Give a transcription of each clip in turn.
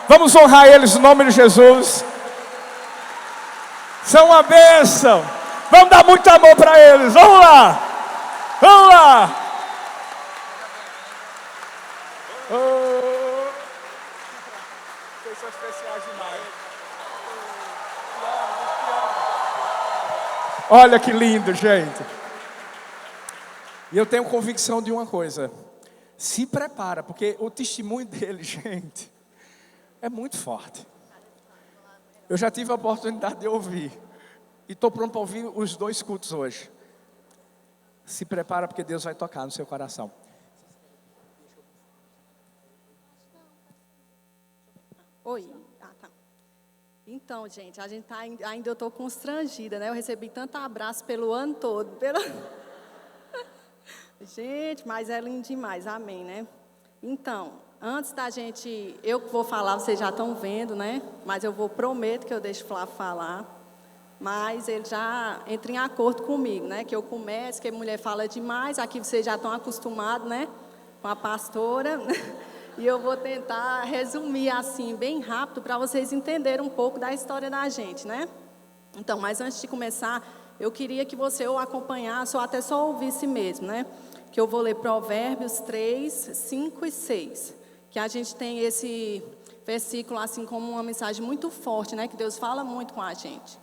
Vamos honrar eles no nome de Jesus. São uma bênção. Vamos dar muito amor para eles. Vamos lá. Vamos lá. Vocês são especiais demais. Olha que lindo, gente. E eu tenho convicção de uma coisa. Se prepara, porque o testemunho dele, gente, é muito forte. Eu já tive a oportunidade de ouvir. E estou pronto para ouvir os dois cultos hoje. Se prepara, porque Deus vai tocar no seu coração. Oi. Tá. Então, gente, a gente ainda eu estou constrangida, né? Eu recebi tanto abraço pelo ano todo. Gente, mas é lindo demais, amém, né? Então, antes da gente, eu que vou falar, vocês já estão vendo, né? Mas eu prometo que eu deixo o Flávio falar. Mas ele já entra em acordo comigo, né? Que eu comece, que a mulher fala demais. Aqui vocês já estão acostumados, né? Com a pastora. E eu vou tentar resumir assim, bem rápido, para vocês entenderem um pouco da história da gente, né? Então, mas antes de começar, eu queria que você ou acompanhasse ou até só ouvisse mesmo, né? Que eu vou ler Provérbios 3, 5 e 6. Que a gente tem esse versículo assim como uma mensagem muito forte, né? Que Deus fala muito com a gente.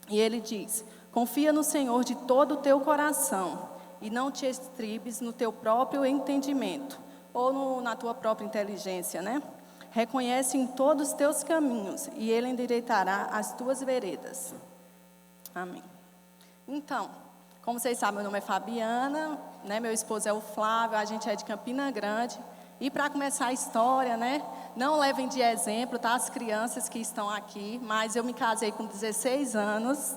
E ele diz: confia no Senhor de todo o teu coração e não te estribes no teu próprio entendimento ou na tua própria inteligência, né? Reconhece em todos os teus caminhos e Ele endireitará as tuas veredas. Amém. Então, como vocês sabem, meu nome é Fabiana, né? Meu esposo é o Flávio, a gente é de Campina Grande. E para começar a história, né? Não levem de exemplo, tá? As crianças que estão aqui, mas eu me casei com 16 anos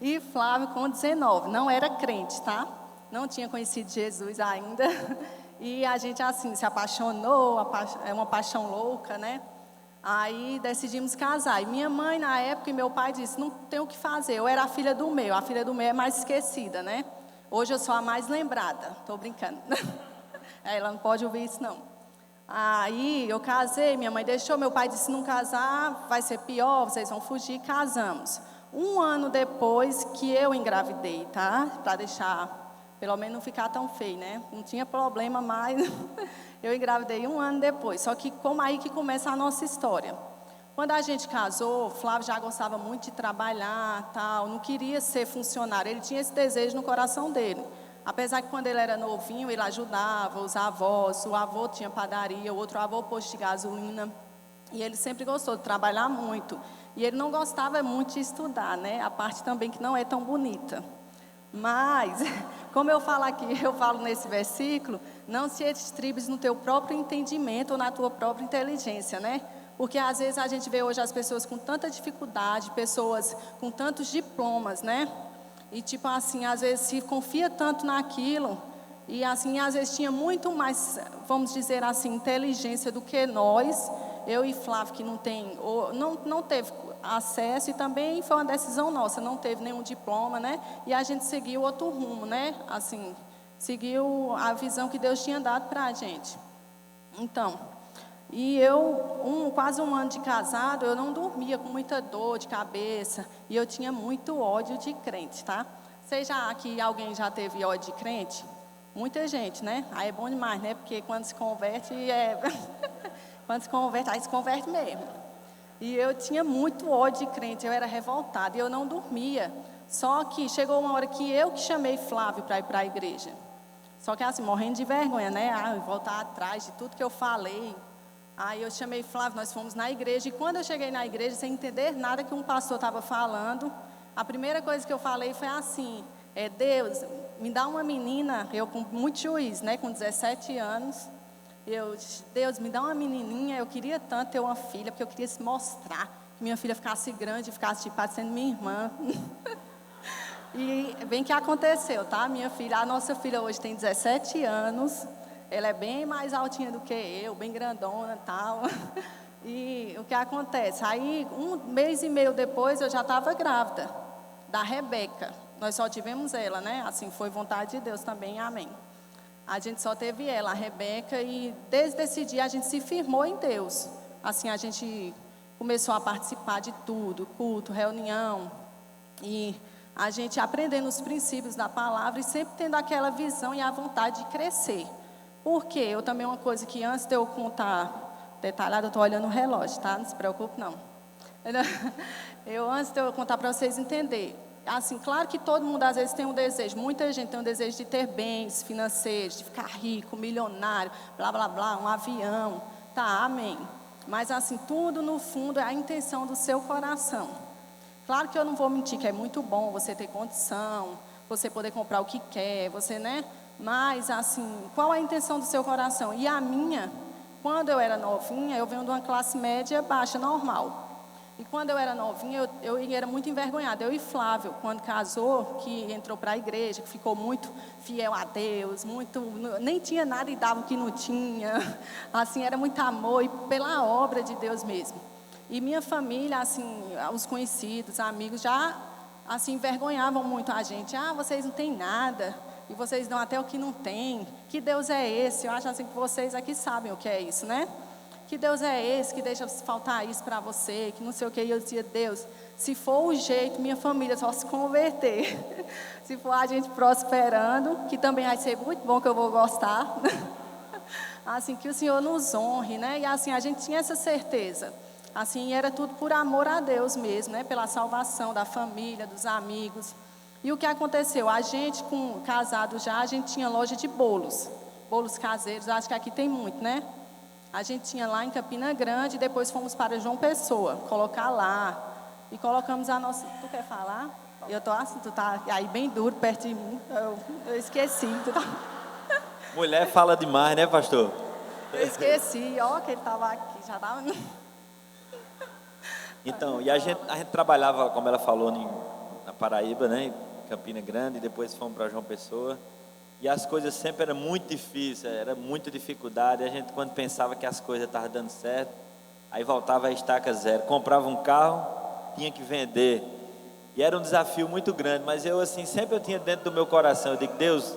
e Flávio com 19. Não era crente, tá? Não tinha conhecido Jesus ainda. E a gente assim se apaixonou, é uma paixão louca, né? Aí decidimos casar. E minha mãe na época e meu pai disse: não tem o que fazer. Eu era a filha do meio é mais esquecida, né? Hoje eu sou a mais lembrada. Tô brincando. Ela não pode ouvir isso não. Aí eu casei, minha mãe deixou, meu pai disse: não casar vai ser pior, vocês vão fugir. Casamos. Um ano depois que eu engravidei, tá? Para deixar, pelo menos não ficar tão feio, né? Não tinha problema mais. Eu engravidei um ano depois. Só que como aí que começa a nossa história. Quando a gente casou, Flávio já gostava muito de trabalhar, tal, não queria ser funcionário. Ele tinha esse desejo no coração dele. Apesar que quando ele era novinho, ele ajudava os avós. O avô tinha padaria, o outro avô posto de gasolina. E ele sempre gostou de trabalhar muito. E ele não gostava muito de estudar, né? A parte também que não é tão bonita. Mas, como eu falo aqui, eu falo nesse versículo, não se estribes no teu próprio entendimento ou na tua própria inteligência, né? Porque às vezes a gente vê hoje as pessoas com tanta dificuldade, pessoas com tantos diplomas, né? E tipo assim, às vezes se confia tanto naquilo, e assim, às vezes tinha muito mais, vamos dizer assim, inteligência do que nós. Eu e Flávio, que não teve acesso, e também foi uma decisão nossa, não teve nenhum diploma, né? E a gente seguiu outro rumo, né? Assim, seguiu a visão que Deus tinha dado para a gente. Então, e eu, quase um ano de casado, eu não dormia, com muita dor de cabeça, e eu tinha muito ódio de crente, tá? Seja aqui alguém já teve ódio de crente? Muita gente, né? Aí é bom demais, né? Porque quando se converte, quando se converte, aí se converte mesmo. E eu tinha muito ódio de crente, eu era revoltada, e eu não dormia. Só que chegou uma hora que eu que chamei Flávio para ir para a igreja. Só que assim, morrendo de vergonha, né? Voltar atrás de tudo que eu falei. Aí eu chamei Flávio, nós fomos na igreja. E quando eu cheguei na igreja, sem entender nada que um pastor estava falando, a primeira coisa que eu falei foi assim: Deus, me dá uma menina. Eu com muito juízo, né? Com 17 anos. Deus, me dá uma menininha. Eu queria tanto ter uma filha, porque eu queria se mostrar, que minha filha ficasse grande, ficasse tipo parecendo minha irmã. E bem que aconteceu, tá? Minha filha, a nossa filha hoje tem 17 anos. Ela é bem mais altinha do que eu, bem grandona e tal. E o que acontece? Aí, 1 mês e meio depois, eu já estava grávida da Rebeca. Nós só tivemos ela, né? Assim, foi vontade de Deus também, amém. A gente só teve ela, a Rebeca, e desde esse dia a gente se firmou em Deus. Assim, a gente começou a participar de tudo, culto, reunião, e a gente aprendendo os princípios da palavra e sempre tendo aquela visão e a vontade de crescer. Porque eu também, uma coisa que antes de eu contar detalhado, eu estou olhando o relógio, tá? Não se preocupe, não. Antes de eu contar para vocês entenderem. Assim, claro que todo mundo às vezes tem um desejo, muita gente tem um desejo de ter bens financeiros, de ficar rico, milionário, blá, blá, blá, um avião, tá, amém. Mas assim, tudo no fundo é a intenção do seu coração. Claro que eu não vou mentir que é muito bom você ter condição, você poder comprar o que quer, você, né? Mas assim, qual é a intenção do seu coração? E a minha, quando eu era novinha, eu venho de uma classe média baixa, normal. E quando eu era novinha, eu era muito envergonhada. Eu e Flávio, quando casou, que entrou para a igreja, que ficou muito fiel a Deus, nem tinha nada e dava o que não tinha. Assim, era muito amor e pela obra de Deus mesmo. E minha família, assim, os conhecidos, amigos, já assim, envergonhavam muito a gente. Ah, vocês não têm nada, e vocês dão até o que não tem. Que Deus é esse? Eu acho assim que vocês aqui sabem o que é isso, né? Que Deus é esse que deixa faltar isso para você, que não sei o que. E eu dizia, Deus, se for o jeito, minha família só se converter. Se for a gente prosperando, que também vai ser muito bom, que eu vou gostar. Assim, que o Senhor nos honre, né? E assim, a gente tinha essa certeza. Assim, era tudo por amor a Deus mesmo, né? Pela salvação da família, dos amigos. E o que aconteceu? A gente, casado já, a gente tinha loja de bolos. Bolos caseiros, acho que aqui tem muito, né? A gente tinha lá em Campina Grande, depois fomos para João Pessoa, colocar lá. E colocamos a nossa... Tu quer falar? Eu tô assim, tu tá aí bem duro, perto de mim. Eu esqueci. Mulher fala demais, né, pastor? Eu esqueci, ó, que ele estava aqui, já estava... Então, e a gente trabalhava, como ela falou, na Paraíba, né, em Campina Grande, e depois fomos para João Pessoa. E as coisas sempre eram muito difíceis, era muita dificuldade. A gente, quando pensava que as coisas estavam dando certo, aí voltava a estaca zero. Comprava um carro, tinha que vender. E era um desafio muito grande, mas eu, assim, sempre eu tinha dentro do meu coração, eu digo, Deus,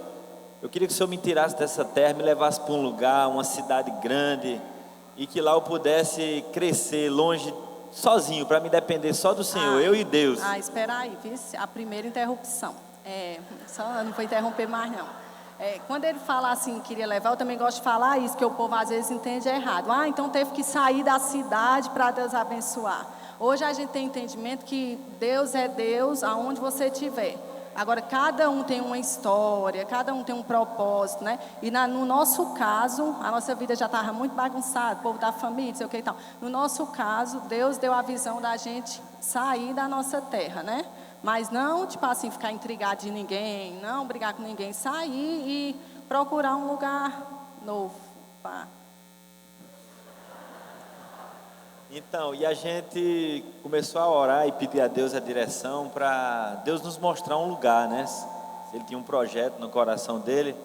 eu queria que o Senhor me tirasse dessa terra, me levasse para um lugar, uma cidade grande, e que lá eu pudesse crescer longe, sozinho, para me depender só do Senhor, eu e Deus. Espera aí, a primeira interrupção. Só não vou interromper mais, não. Quando ele fala assim, queria levar, eu também gosto de falar isso, que o povo às vezes entende errado. Então teve que sair da cidade para Deus abençoar. Hoje a gente tem entendimento que Deus é Deus aonde você estiver. Agora, cada um tem uma história, cada um tem um propósito, né? E no nosso caso, a nossa vida já estava muito bagunçada, o povo da família, não sei o que e tal. No nosso caso, Deus deu a visão da gente sair da nossa terra, né? Mas não, tipo assim, ficar intrigado de ninguém, não brigar com ninguém, sair e procurar um lugar novo. Pá. Então, e a gente começou a orar e pedir a Deus a direção para Deus nos mostrar um lugar, né? Ele tinha um projeto no coração dele.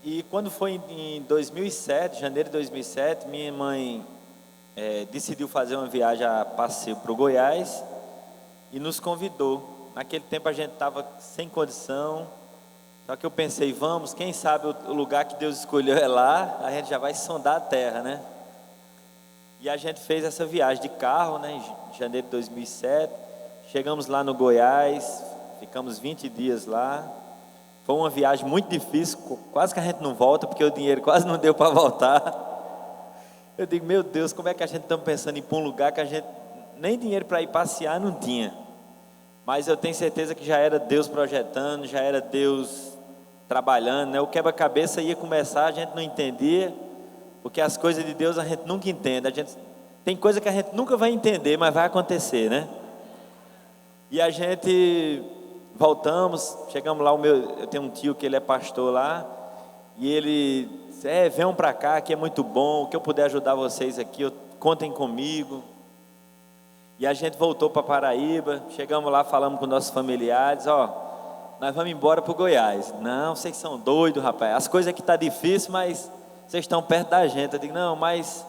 E quando foi em 2007, janeiro de 2007, minha mãe decidiu fazer uma viagem a passeio para o Goiás e nos convidou. Naquele tempo a gente estava sem condição, só que eu pensei, vamos, quem sabe o lugar que Deus escolheu é lá, a gente já vai sondar a terra, né? E a gente fez essa viagem de carro, né, em janeiro de 2007, chegamos lá no Goiás, ficamos 20 dias lá, foi uma viagem muito difícil, quase que a gente não volta, porque o dinheiro quase não deu para voltar. Eu digo, meu Deus, como é que a gente está pensando em ir para um lugar que a gente nem dinheiro para ir passear não tinha. Mas eu tenho certeza que já era Deus projetando, já era Deus trabalhando, né? O quebra-cabeça ia começar, a gente não entendia, porque as coisas de Deus a gente nunca entende. Tem coisa que a gente nunca vai entender, mas vai acontecer, né? E a gente voltamos, chegamos lá, eu tenho um tio que ele é pastor lá, e ele disse, venham para cá, que é muito bom, o que eu puder ajudar vocês aqui, contem comigo. E a gente voltou para Paraíba, chegamos lá, falamos com nossos familiares, nós vamos embora para o Goiás. Não, vocês são doidos, rapaz, as coisas aqui estão difíceis, mas vocês estão perto da gente. Eu digo, não, mas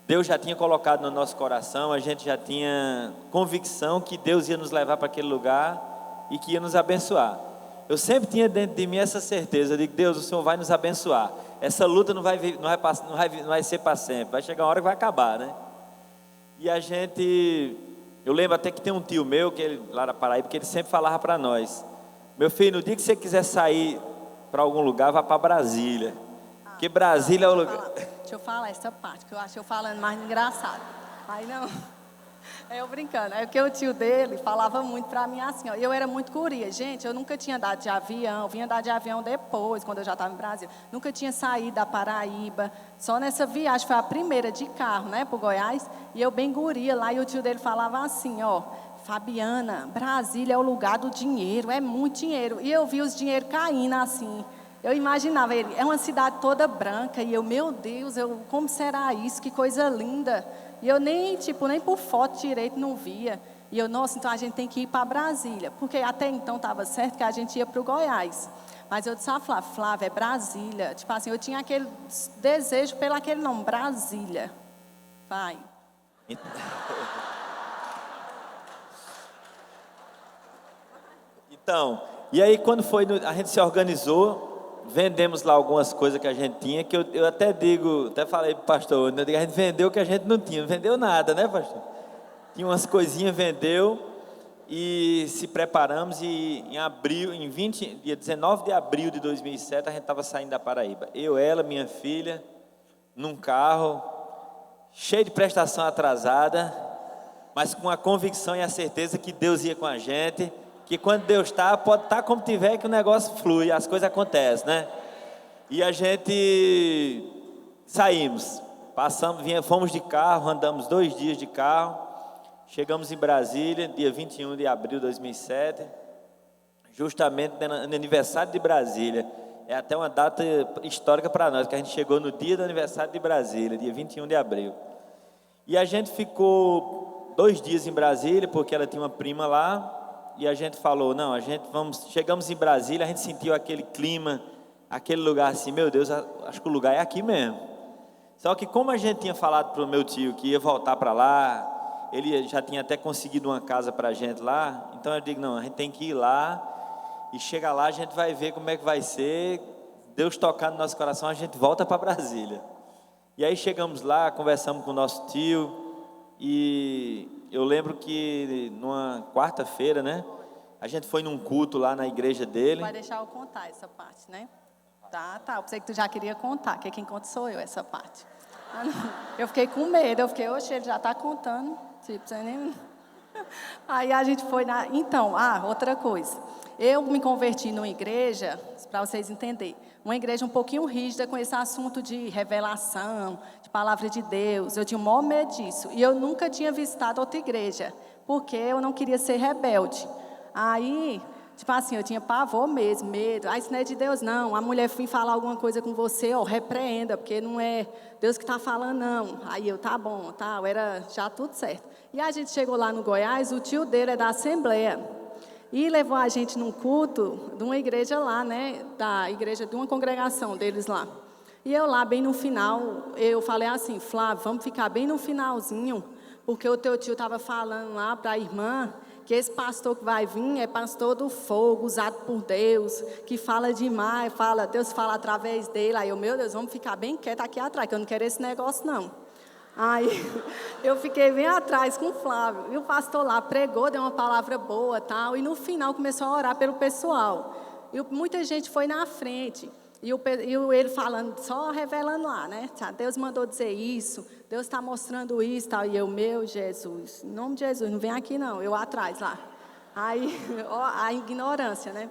Deus já tinha colocado no nosso coração, a gente já tinha convicção que Deus ia nos levar para aquele lugar e que ia nos abençoar. eu sempre tinha dentro de mim essa certeza. Eu digo, Deus, o Senhor vai nos abençoar. Essa luta não vai ser para sempre. Vai chegar uma hora que vai acabar, né? E a gente... Eu lembro até que tem um tio meu, que ele, lá na Paraíba, que ele sempre falava para nós: meu filho, no dia que você quiser sair para algum lugar, vá para Brasília. Porque Brasília é o lugar... Deixa eu falar essa parte, que eu acho eu falando mais engraçado. Aí não... É eu brincando, é porque o tio dele falava muito para mim assim, ó, e eu era muito curia. Gente, eu nunca tinha andado de avião, vim andar de avião depois, quando eu já estava no Brasil. Nunca tinha saído da Paraíba, só nessa viagem, foi a primeira de carro, né, para o Goiás, e eu bem guria lá, e o tio dele falava assim, ó, Fabiana, Brasília é o lugar do dinheiro, é muito dinheiro. E eu vi os dinheiros caindo assim. Eu imaginava ele, é uma cidade toda branca, e eu, meu Deus, como será isso? Que coisa linda. E eu nem por foto direito não via. E eu, nossa, então a gente tem que ir para Brasília. Porque até então estava certo que a gente ia para o Goiás. Mas eu disse a Flávia, é Brasília. Tipo assim, eu tinha aquele desejo pelo aquele nome, Brasília. Vai. Então, e aí quando foi, a gente se organizou, vendemos lá algumas coisas que a gente tinha, que eu até digo, até falei para o pastor, a gente vendeu o que a gente não tinha, não vendeu nada, né, pastor? Tinha umas coisinhas, vendeu, e se preparamos, e em abril, dia 19 de abril de 2007, a gente estava saindo da Paraíba. Eu, ela, minha filha, num carro, cheio de prestação atrasada, mas com a convicção e a certeza que Deus ia com a gente, que quando Deus está, pode estar como tiver, que o negócio flui, as coisas acontecem, né? E a gente saímos, fomos de carro, andamos 2 dias de carro, chegamos em Brasília, dia 21 de abril de 2007, justamente no aniversário de Brasília. É até uma data histórica para nós, que a gente chegou no dia do aniversário de Brasília, dia 21 de abril. E a gente ficou 2 dias em Brasília, porque ela tinha uma prima lá. E a gente falou, não, chegamos em Brasília, a gente sentiu aquele clima, aquele lugar assim, meu Deus, acho que o lugar é aqui mesmo. Só que como a gente tinha falado para o meu tio que ia voltar para lá, ele já tinha até conseguido uma casa para a gente lá, então eu digo, não, a gente tem que ir lá, e chega lá, a gente vai ver como é que vai ser, Deus tocar no nosso coração, a gente volta para Brasília. E aí chegamos lá, conversamos com o nosso tio, e eu lembro que numa quarta-feira, né? A gente foi num culto lá na igreja dele. Vai deixar eu contar essa parte, né? Tá. Eu pensei que tu já queria contar, que quem conta sou eu, essa parte. Eu fiquei com medo, oxe, ele já está contando. Tipo, você nem... Aí a gente foi na... Então, outra coisa. Eu me converti numa igreja, para vocês entenderem, uma igreja um pouquinho rígida com esse assunto de revelação, de palavra de Deus. Eu tinha o maior medo disso. E eu nunca tinha visitado outra igreja, porque eu não queria ser rebelde. Aí, tipo assim, eu tinha pavor mesmo, medo. Isso não é de Deus, não. A mulher vir falar alguma coisa com você, repreenda, porque não é Deus que está falando, não. Aí eu, tá bom, tá, era já tudo certo. E a gente chegou lá no Goiás, o tio dele é da Assembleia. E levou a gente num culto de uma igreja lá, né? Da igreja de uma congregação deles lá. E eu lá, bem no final, eu falei assim, Flávio, vamos ficar bem no finalzinho, porque o teu tio estava falando lá para a irmã que esse pastor que vai vir é pastor do fogo, usado por Deus, que fala demais, Deus fala através dele. Aí eu, meu Deus, vamos ficar bem quieto aqui atrás, que eu não quero esse negócio, não. Aí eu fiquei bem atrás com o Flávio, e o pastor lá pregou, deu uma palavra boa, tal, e no final começou a orar pelo pessoal. E muita gente foi na frente, e ele falando, só revelando lá, né? Deus mandou dizer isso, Deus está mostrando isso, tal. E eu, meu Jesus, em nome de Jesus, não vem aqui não, eu atrás lá. Aí, a ignorância, né?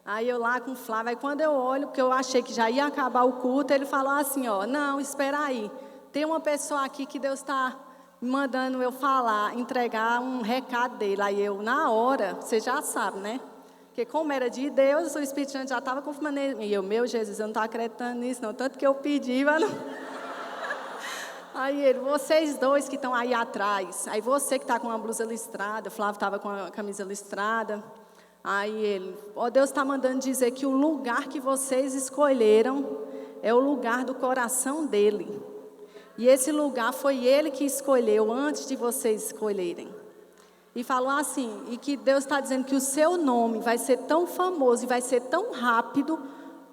Aí eu lá com o Flávio, aí quando eu olho, porque eu achei que já ia acabar o culto, ele falou assim, não, espera aí. Tem uma pessoa aqui que Deus está mandando eu falar, entregar um recado dele. Aí eu, na hora, você já sabe, né? Porque como era de Deus, o Espírito Santo já estava confirmando ele. E eu, meu Jesus, eu não estou acreditando nisso, não. Tanto que eu pedi, mas não... Aí ele, vocês dois que estão aí atrás. Aí você que está com uma blusa listrada, o Flávio estava com a camisa listrada. Aí ele, Deus está mandando dizer que o lugar que vocês escolheram é o lugar do coração dele. E esse lugar foi ele que escolheu antes de vocês escolherem. E falou assim, e que Deus está dizendo que o seu nome vai ser tão famoso e vai ser tão rápido,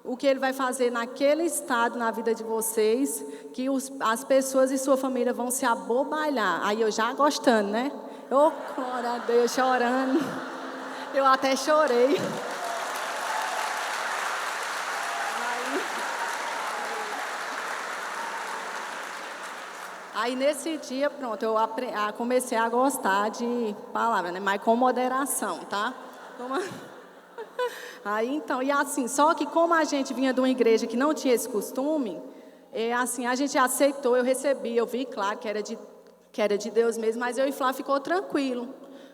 o que Ele vai fazer naquele estado, na vida de vocês, que as pessoas e sua família vão se abobalhar. Aí eu já gostando, né? Ô, glória a Deus, chorando. Eu até chorei. Aí nesse dia, pronto, eu comecei a gostar de palavra, né? Mas com moderação, tá? Aí então, e assim, só que como a gente vinha de uma igreja que não tinha esse costume, assim, a gente aceitou, eu recebi, eu vi, claro, que era de Deus mesmo, mas eu e Flávio ficou tranquilo.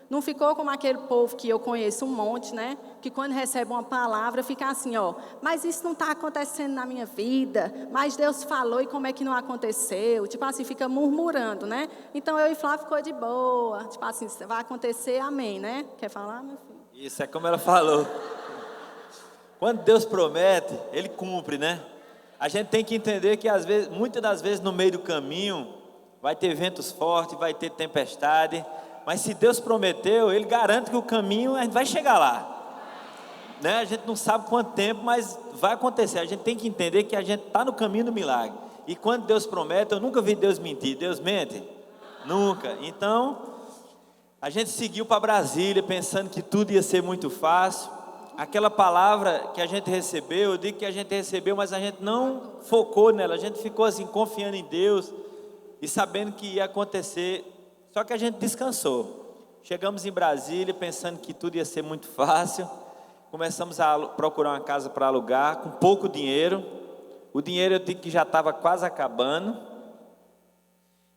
Não ficou como aquele povo que eu conheço um monte, né? Que quando recebe uma palavra fica assim, ó, mas isso não está acontecendo na minha vida, mas Deus falou e como é que não aconteceu? Tipo assim, fica murmurando, né? Então eu e Flávio ficou de boa, tipo assim, vai acontecer, amém, né? Quer falar, meu filho? Isso é como ela falou. Quando Deus promete, Ele cumpre, né? A gente tem que entender que às vezes, muitas das vezes no meio do caminho, vai ter ventos fortes, vai ter tempestade, mas se Deus prometeu, Ele garante que o caminho a gente vai chegar lá. Né? A gente não sabe quanto tempo, mas vai acontecer. A gente tem que entender que a gente está no caminho do milagre. E quando Deus promete, eu nunca vi Deus mentir. Deus mente? Nunca. Então, a gente seguiu para Brasília pensando que tudo ia ser muito fácil. Aquela palavra que a gente recebeu, eu digo que a gente recebeu, mas a gente não focou nela. A gente ficou assim, confiando em Deus e sabendo que ia acontecer. Só que a gente descansou. Chegamos em Brasília pensando que tudo ia ser muito fácil. Começamos a procurar uma casa para alugar com pouco dinheiro. O dinheiro eu digo que já estava quase acabando.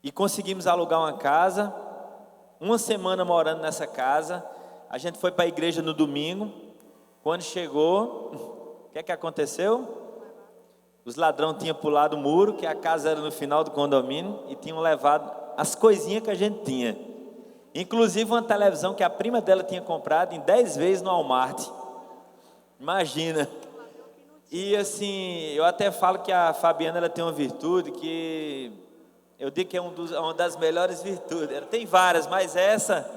E conseguimos alugar uma casa. Uma semana morando nessa casa. A gente foi para a igreja no domingo. Quando chegou, o que é que aconteceu? Os ladrões tinham pulado o muro, que a casa era no final do condomínio, e tinham levado as coisinhas que a gente tinha. Inclusive uma televisão que a prima dela tinha comprado em 10 vezes no Walmart. Imagina. E assim, eu até falo que a Fabiana ela tem uma virtude que eu digo que é uma das melhores virtudes. Ela tem várias, mas essa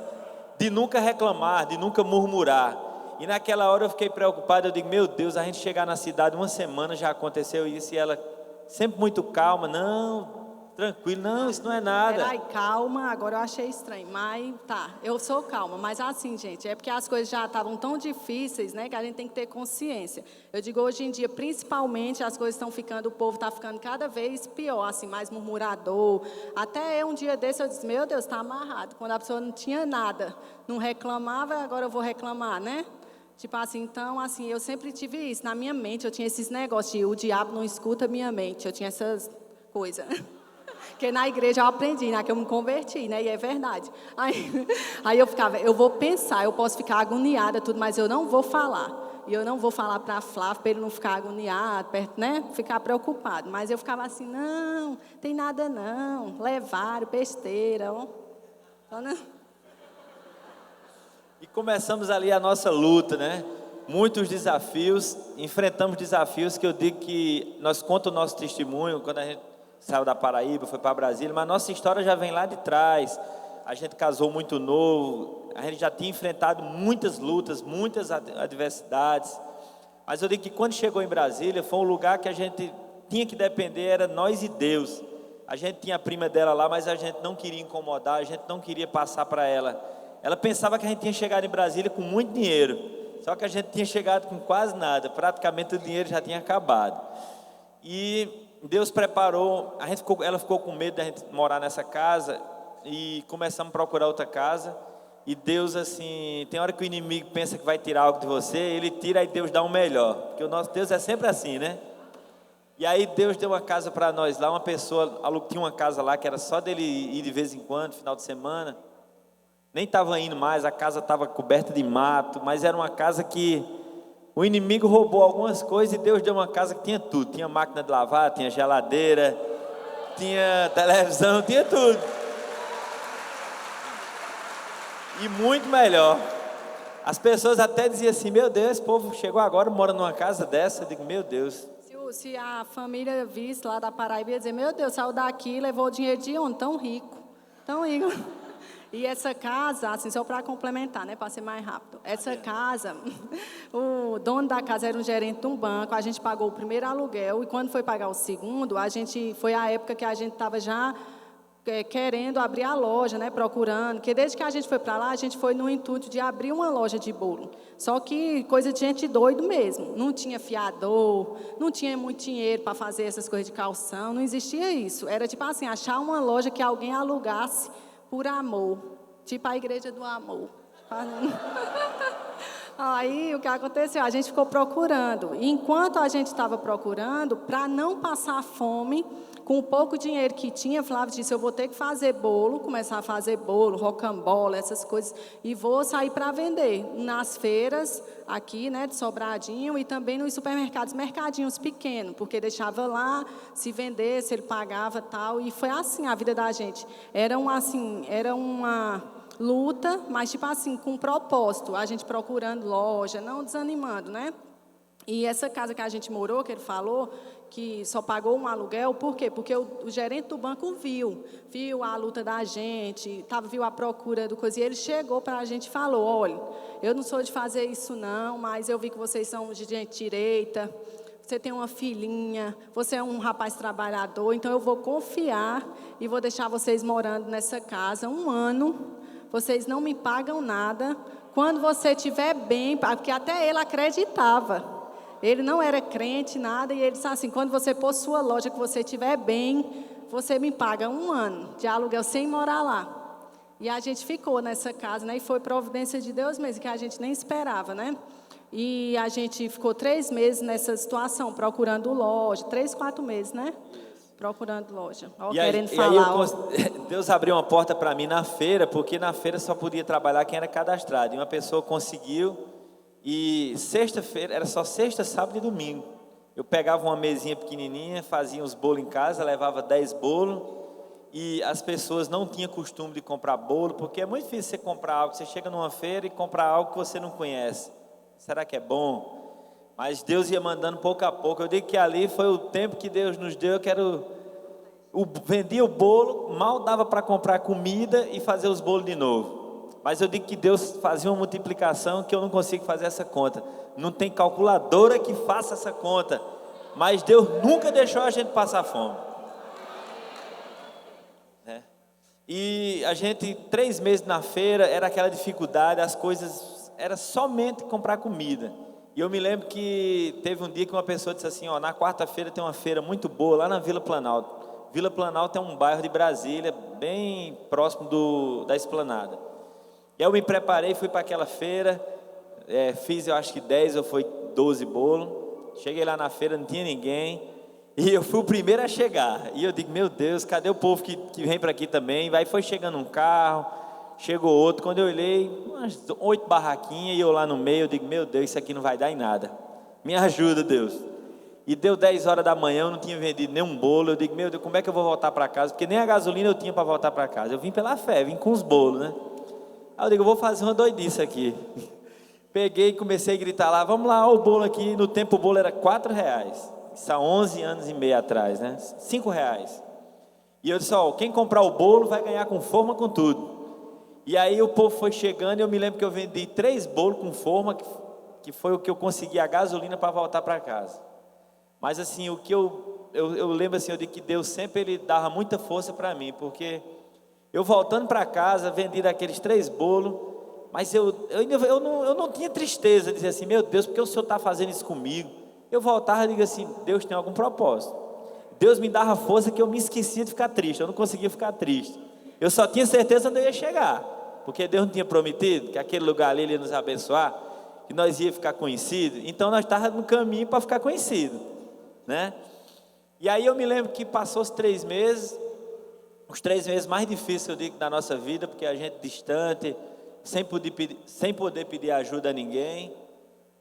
de nunca reclamar, de nunca murmurar. E naquela hora eu fiquei preocupado, eu digo, meu Deus, a gente chegar na cidade uma semana já aconteceu isso, e ela sempre muito calma, não, tranquilo, não, isso não é nada. Peraí, calma, agora eu achei estranho, mas tá, eu sou calma, mas assim, gente, é porque as coisas já estavam tão difíceis, né, que a gente tem que ter consciência. Eu digo, hoje em dia, principalmente, as coisas estão ficando, o povo está ficando cada vez pior, assim, mais murmurador. Até um dia desse eu disse, meu Deus, está amarrado, quando a pessoa não tinha nada, não reclamava, agora eu vou reclamar, né? Tipo assim, então, assim, eu sempre tive isso na minha mente, eu tinha esses negócios de o diabo não escuta a minha mente, eu tinha essas coisas. Porque na igreja eu aprendi, né, que eu me converti, né, e é verdade. Aí eu ficava, eu vou pensar, eu posso ficar agoniada, tudo, mas eu não vou falar. E eu não vou falar para Flávio, para ele não ficar agoniado, né, ficar preocupado. Mas eu ficava assim, não, tem nada não, levaram, besteira, ó. E começamos ali a nossa luta, né? Muitos desafios, enfrentamos desafios que eu digo que nós contamos o nosso testemunho, quando a gente saiu da Paraíba, foi para Brasília, mas nossa história já vem lá de trás. A gente casou muito novo, a gente já tinha enfrentado muitas lutas, muitas adversidades. Mas eu digo que quando chegou em Brasília, foi um lugar que a gente tinha que depender, era nós e Deus. A gente tinha a prima dela lá, mas a gente não queria incomodar, a gente não queria passar para ela. Ela pensava que a gente tinha chegado em Brasília com muito dinheiro, só que a gente tinha chegado com quase nada, praticamente o dinheiro já tinha acabado. E Deus preparou, ela ficou com medo de a gente morar nessa casa, e começamos a procurar outra casa, e Deus assim, tem hora que o inimigo pensa que vai tirar algo de você, ele tira e Deus dá um melhor, porque o nosso Deus é sempre assim, né? E aí Deus deu uma casa para nós lá, uma pessoa tinha uma casa lá, que era só dele ir de vez em quando, final de semana, nem estava indo mais, a casa estava coberta de mato, mas era uma casa que o inimigo roubou algumas coisas, e Deus deu uma casa que tinha tudo, tinha máquina de lavar, tinha geladeira, tinha televisão, tinha tudo. E muito melhor. As pessoas até diziam assim, meu Deus, esse povo chegou agora, mora numa casa dessa. Eu digo, meu Deus. Se a família visse lá da Paraíba, ia dizer, meu Deus, saiu daqui e levou o dinheiro de onde? Tão rico, tão rico. E essa casa, assim, só para complementar, né, para ser mais rápido. Essa casa, o dono da casa era um gerente de um banco, a gente pagou o primeiro aluguel e quando foi pagar o segundo, foi a época que a gente estava já querendo abrir a loja, né, procurando, porque desde que a gente foi para lá, a gente foi no intuito de abrir uma loja de bolo. Só que coisa de gente doido mesmo, não tinha fiador, não tinha muito dinheiro para fazer essas coisas de calção, não existia isso. Era tipo assim, achar uma loja que alguém alugasse por amor, tipo a Igreja do Amor. Aí, o que aconteceu? A gente ficou procurando. E enquanto a gente estava procurando, para não passar fome, com o pouco dinheiro que tinha, Flávio disse, eu vou ter que fazer bolo, começar a fazer bolo, rocambole, essas coisas, e vou sair para vender nas feiras aqui, né, de Sobradinho, e também nos supermercados, mercadinhos pequenos, porque deixava lá, se vendesse, ele pagava tal, e foi assim a vida da gente. Era uma luta, mas tipo assim, com propósito, a gente procurando loja, não desanimando, né? E essa casa que a gente morou, que ele falou, que só pagou um aluguel, por quê? Porque o gerente do banco viu a luta da gente, viu a procura do coisa, e ele chegou para a gente e falou, olha, eu não sou de fazer isso não, mas eu vi que vocês são de gente direita, você tem uma filhinha, você é um rapaz trabalhador, então eu vou confiar e vou deixar vocês morando nessa casa 1 ano, vocês não me pagam nada, quando você estiver bem, porque até ele acreditava, ele não era crente, nada, e ele disse assim, quando você pôr sua loja, que você estiver bem, você me paga 1 ano de aluguel sem morar lá. E a gente ficou nessa casa, né? E foi providência de Deus mesmo, que a gente nem esperava, né? E a gente ficou 3 meses nessa situação, procurando loja, 3, 4 meses, né? Procurando loja. Ó, querendo falar. Deus abriu uma porta para mim na feira, porque na feira só podia trabalhar quem era cadastrado. E uma pessoa conseguiu, e sexta-feira, era só sexta, sábado e domingo. Eu pegava uma mesinha pequenininha, fazia os bolos em casa, levava 10 bolos, e as pessoas não tinham costume de comprar bolo, porque é muito difícil você comprar algo, você chega numa feira e comprar algo que você não conhece. Será que é bom? Mas Deus ia mandando pouco a pouco. Eu digo que ali foi o tempo que Deus nos deu. Vendia o bolo, mal dava para comprar comida e fazer os bolos de novo. Mas eu digo que Deus fazia uma multiplicação que eu não consigo fazer essa conta. Não tem calculadora que faça essa conta. Mas Deus nunca deixou a gente passar fome. E a gente, 3 meses na feira, era aquela dificuldade, as coisas, era somente comprar comida. E eu me lembro que teve um dia que uma pessoa disse assim, na quarta-feira tem uma feira muito boa lá na Vila Planalto. Vila Planalto é um bairro de Brasília, bem próximo da Esplanada. E eu me preparei, fui para aquela feira, fiz eu acho que 10 ou foi 12 bolos. Cheguei lá na feira, não tinha ninguém. E eu fui o primeiro a chegar. E eu digo, meu Deus, cadê o povo que vem para aqui também? Aí foi chegando um carro, chegou outro. Quando eu olhei, umas 8 barraquinhas, e eu lá no meio, eu digo, meu Deus, isso aqui não vai dar em nada. Me ajuda, Deus. E deu 10 horas da manhã, eu não tinha vendido nenhum bolo. Eu digo, meu Deus, como é que eu vou voltar para casa? Porque nem a gasolina eu tinha para voltar para casa. Eu vim pela fé, vim com os bolos, né? Aí eu digo, eu vou fazer uma doidice aqui. Peguei e comecei a gritar lá, vamos lá, ó, o bolo aqui. No tempo o bolo era R$4. Isso há 11 anos e meio atrás, né? R$5. E eu disse, quem comprar o bolo vai ganhar com forma, com tudo. E aí o povo foi chegando e eu me lembro que eu vendi 3 bolos com forma, que foi o que eu consegui a gasolina para voltar para casa. Mas assim, o que eu lembro assim, eu digo que Deus sempre ele dava muita força para mim, porque eu voltando para casa, vendi daqueles 3 bolos, mas eu não tinha tristeza, de dizer assim, meu Deus, porque o Senhor está fazendo isso comigo? Eu voltava e digo assim, Deus tem algum propósito. Deus me dava força que eu me esquecia de ficar triste, eu não conseguia ficar triste. Eu só tinha certeza onde eu ia chegar, porque Deus não tinha prometido que aquele lugar ali Ele ia nos abençoar, que nós ia ficar conhecidos, então nós estávamos no caminho para ficar conhecidos, né? E aí eu me lembro que passou os 3 meses, os 3 meses mais difíceis, eu digo, da nossa vida, porque a gente distante, sem poder pedir ajuda a ninguém,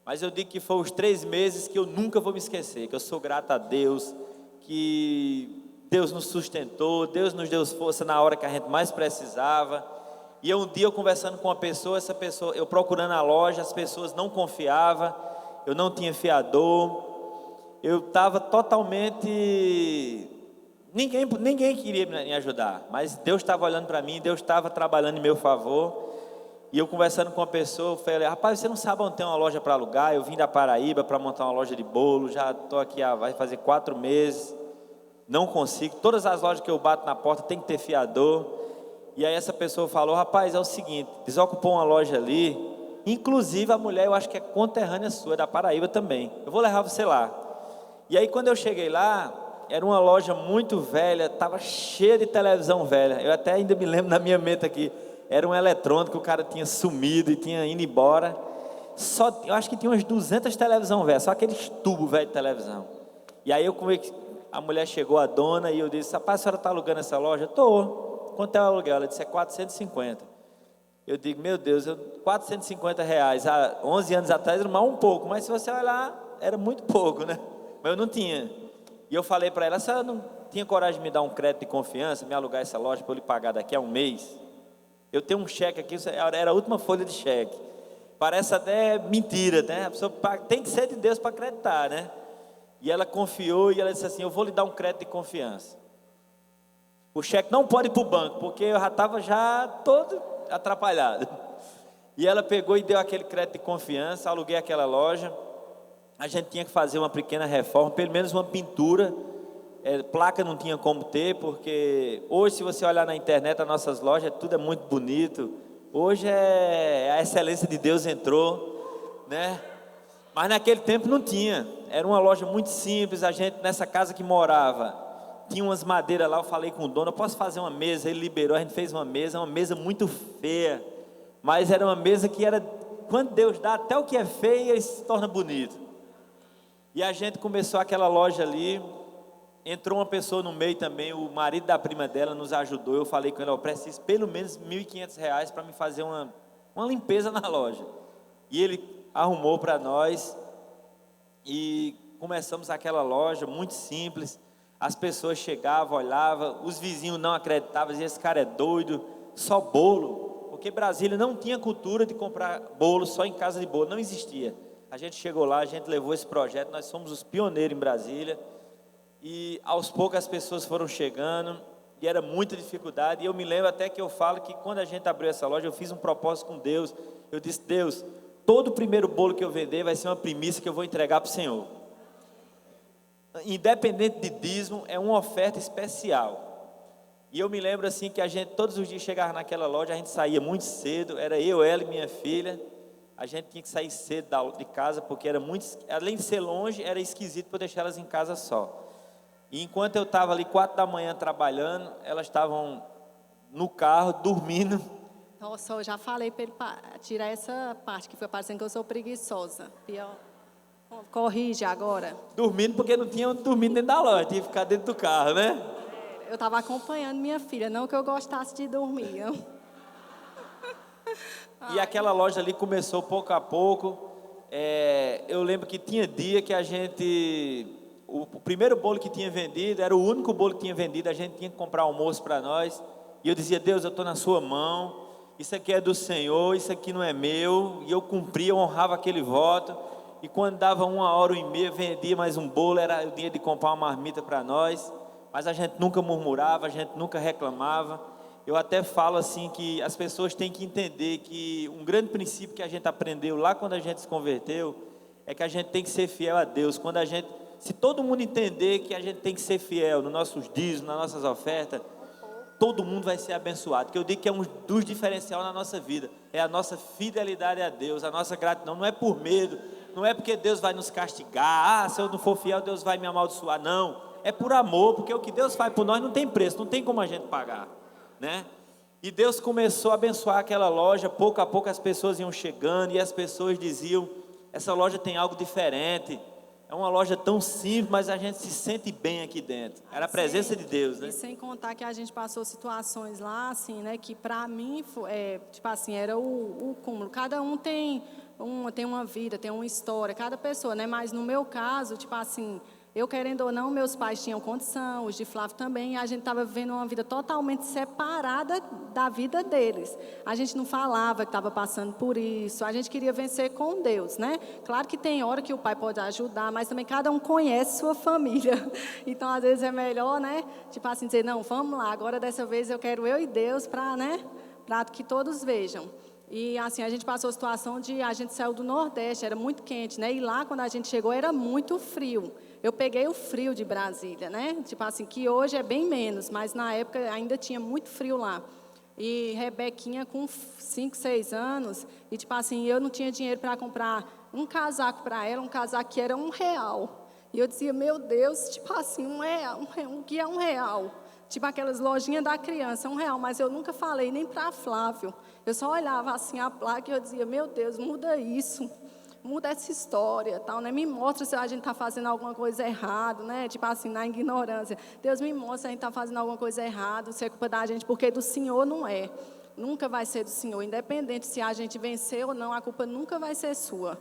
mas eu digo que foram os 3 meses que eu nunca vou me esquecer, que eu sou grato a Deus, que Deus nos sustentou, Deus nos deu força na hora que a gente mais precisava. E um dia eu conversando com uma pessoa, essa pessoa, eu procurando a loja, as pessoas não confiavam, eu não tinha fiador, eu estava totalmente Ninguém queria me ajudar, mas Deus estava olhando para mim, Deus estava trabalhando em meu favor. E eu conversando com uma pessoa, eu falei: rapaz, você não sabe onde tem uma loja para alugar? Eu vim da Paraíba para montar uma loja de bolo, já estou aqui vai fazer 4 meses, não consigo. Todas as lojas que eu bato na porta tem que ter fiador. E aí essa pessoa falou: rapaz, é o seguinte, desocupou uma loja ali, inclusive a mulher, eu acho que é conterrânea sua, da Paraíba também, eu vou levar você lá. E aí quando eu cheguei lá, era uma loja muito velha, estava cheia de televisão velha. Eu até ainda me lembro na minha mente aqui, era um eletrônico, o cara tinha sumido e tinha ido embora. Eu acho que tinha umas 200 televisão velhas, só aqueles tubos velhos de televisão. E aí a mulher chegou, a dona, e eu disse: rapaz, a senhora está alugando essa loja? Estou. Quanto é o aluguel? Ela disse: é 450. Eu digo: meu Deus, R$ 450 há 11 anos atrás era mais um pouco, mas se você olhar, era muito pouco, né? Mas eu não tinha. E eu falei para ela: a senhora não tinha coragem de me dar um crédito de confiança, me alugar essa loja para eu lhe pagar daqui a um mês? Eu tenho um cheque aqui, era a última folha de cheque. Parece até mentira, né? A pessoa tem que ser de Deus para acreditar, né? E ela confiou e ela disse assim: eu vou lhe dar um crédito de confiança. O cheque não pode ir para o banco, porque eu já estava todo atrapalhado. E ela pegou e deu aquele crédito de confiança, aluguei aquela loja. A gente tinha que fazer uma pequena reforma, pelo menos uma pintura. Placa não tinha como ter, porque hoje, se você olhar na internet, as nossas lojas, tudo é muito bonito. Hoje a excelência de Deus entrou, né? Mas naquele tempo não tinha. Era uma loja muito simples. A gente, nessa casa que morava, tinha umas madeiras lá. Eu falei com o dono: eu posso fazer uma mesa? Ele liberou, a gente fez uma mesa muito feia, mas era uma mesa que era, quando Deus dá, até o que é feio ele se torna bonito. E a gente começou aquela loja ali. Entrou uma pessoa no meio também, o marido da prima dela nos ajudou. Eu falei com ele: eu preciso pelo menos R$ 1.500 para me fazer uma limpeza na loja. E ele arrumou para nós e começamos aquela loja muito simples. As pessoas chegavam, olhavam, os vizinhos não acreditavam, diziam: esse cara é doido, só bolo. Porque Brasília não tinha cultura de comprar bolo só em casa de bolo, não existia. A gente chegou lá, a gente levou esse projeto, nós somos os pioneiros em Brasília. E aos poucos as pessoas foram chegando, e era muita dificuldade. E eu me lembro até que eu falo que quando a gente abriu essa loja, eu fiz um propósito com Deus. Eu disse: Deus, todo o primeiro bolo que eu vender vai ser uma primícia que eu vou entregar para o Senhor. Independente de dízimo, é uma oferta especial. E eu me lembro assim que a gente todos os dias chegava naquela loja, a gente saía muito cedo, era eu, ela e minha filha. A gente tinha que sair cedo de casa, porque era muito, além de ser longe, era esquisito para deixar elas em casa só. E enquanto eu estava ali 4 da manhã trabalhando, elas estavam no carro, dormindo. Nossa, eu já falei para ele tirar essa parte, que foi parecendo que eu sou preguiçosa. Pior. Corrige agora. Dormindo porque não tinham dormido dentro da loja, tinha que ficar dentro do carro, né? Eu estava acompanhando minha filha, não que eu gostasse de dormir. E aquela loja ali começou pouco a pouco. Eu lembro que tinha dia que a gente... O primeiro bolo que tinha vendido, era o único bolo que tinha vendido, a gente tinha que comprar almoço para nós. E eu dizia: Deus, eu estou na sua mão, isso aqui é do Senhor, isso aqui não é meu. E eu cumpria, eu honrava aquele voto. E quando dava 1h30, vendia mais um bolo, era o dia de comprar uma marmita para nós. Mas a gente nunca murmurava, a gente nunca reclamava. Eu até falo assim que as pessoas têm que entender que um grande princípio que a gente aprendeu lá quando a gente se converteu é que a gente tem que ser fiel a Deus. Se todo mundo entender que a gente tem que ser fiel nos nossos dízimos, nas nossas ofertas, todo mundo vai ser abençoado. Porque eu digo que é um dos diferenciais na nossa vida, é a nossa fidelidade a Deus, a nossa gratidão. Não é por medo, não é porque Deus vai nos castigar, se eu não for fiel Deus vai me amaldiçoar, não. É por amor, porque o que Deus faz por nós não tem preço, não tem como a gente pagar, né? E Deus começou a abençoar aquela loja, pouco a pouco as pessoas iam chegando e as pessoas diziam: essa loja tem algo diferente. É uma loja tão simples, mas a gente se sente bem aqui dentro. Era a presença de Deus, né? E sem contar que a gente passou situações lá, assim, né? Que para mim, tipo assim, era o cúmulo. Cada um tem uma vida, tem uma história, cada pessoa, né? Mas no meu caso, tipo assim, Eu, querendo ou não, meus pais tinham condição, os de Flávio também, e a gente estava vivendo uma vida totalmente separada da vida deles. A gente não falava que estava passando por isso, a gente queria vencer com Deus, né? Claro que tem hora que o pai pode ajudar, mas também cada um conhece sua família. Então, às vezes é melhor, né? Tipo assim, dizer, não, vamos lá, agora dessa vez eu quero eu e Deus para, né? Para que todos vejam. E assim, a gente passou a situação de, a gente saiu do Nordeste, era muito quente, né? E lá, quando a gente chegou, era muito frio. Eu peguei o frio de Brasília, né? Tipo assim, que hoje é bem menos, mas na época ainda tinha muito frio lá. E Rebequinha com 5, 6 anos, e tipo assim, eu não tinha dinheiro para comprar um casaco para ela, um casaco que era R$ 1. E eu dizia, meu Deus, tipo assim, o que é R$ 1? Tipo aquelas lojinhas da criança, R$ 1, mas eu nunca falei nem para Flávio. Eu só olhava assim a placa e eu dizia, meu Deus, muda isso. Muda essa história, tal, né? Me mostra se a gente está fazendo alguma coisa errada, né? Tipo assim, na ignorância. Deus me mostra se a gente está fazendo alguma coisa errada, se é culpa da gente, porque do Senhor não é. Nunca vai ser do Senhor. Independente se a gente vencer ou não, a culpa nunca vai ser sua.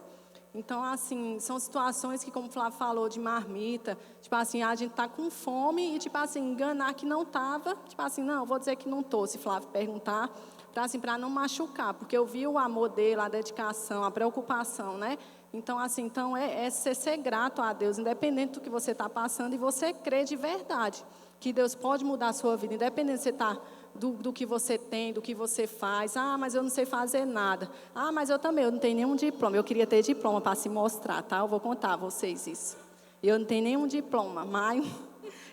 Então, assim, são situações que, como o Flávio falou, de marmita, tipo assim, a gente está com fome e, tipo assim, enganar que não estava, tipo assim, não, vou dizer que não estou, se Flávio perguntar, para assim, para não machucar, porque eu vi o amor dele, a dedicação, a preocupação, né? Então, assim, é ser grato a Deus, independente do que você está passando, e você crer de verdade que Deus pode mudar a sua vida, independente se você está do que você tem, do que você faz. Ah, mas eu não sei fazer nada. Ah, mas eu também, eu não tenho nenhum diploma. Eu queria ter diploma para se mostrar, tá? Eu vou contar a vocês isso. Eu não tenho nenhum diploma, mas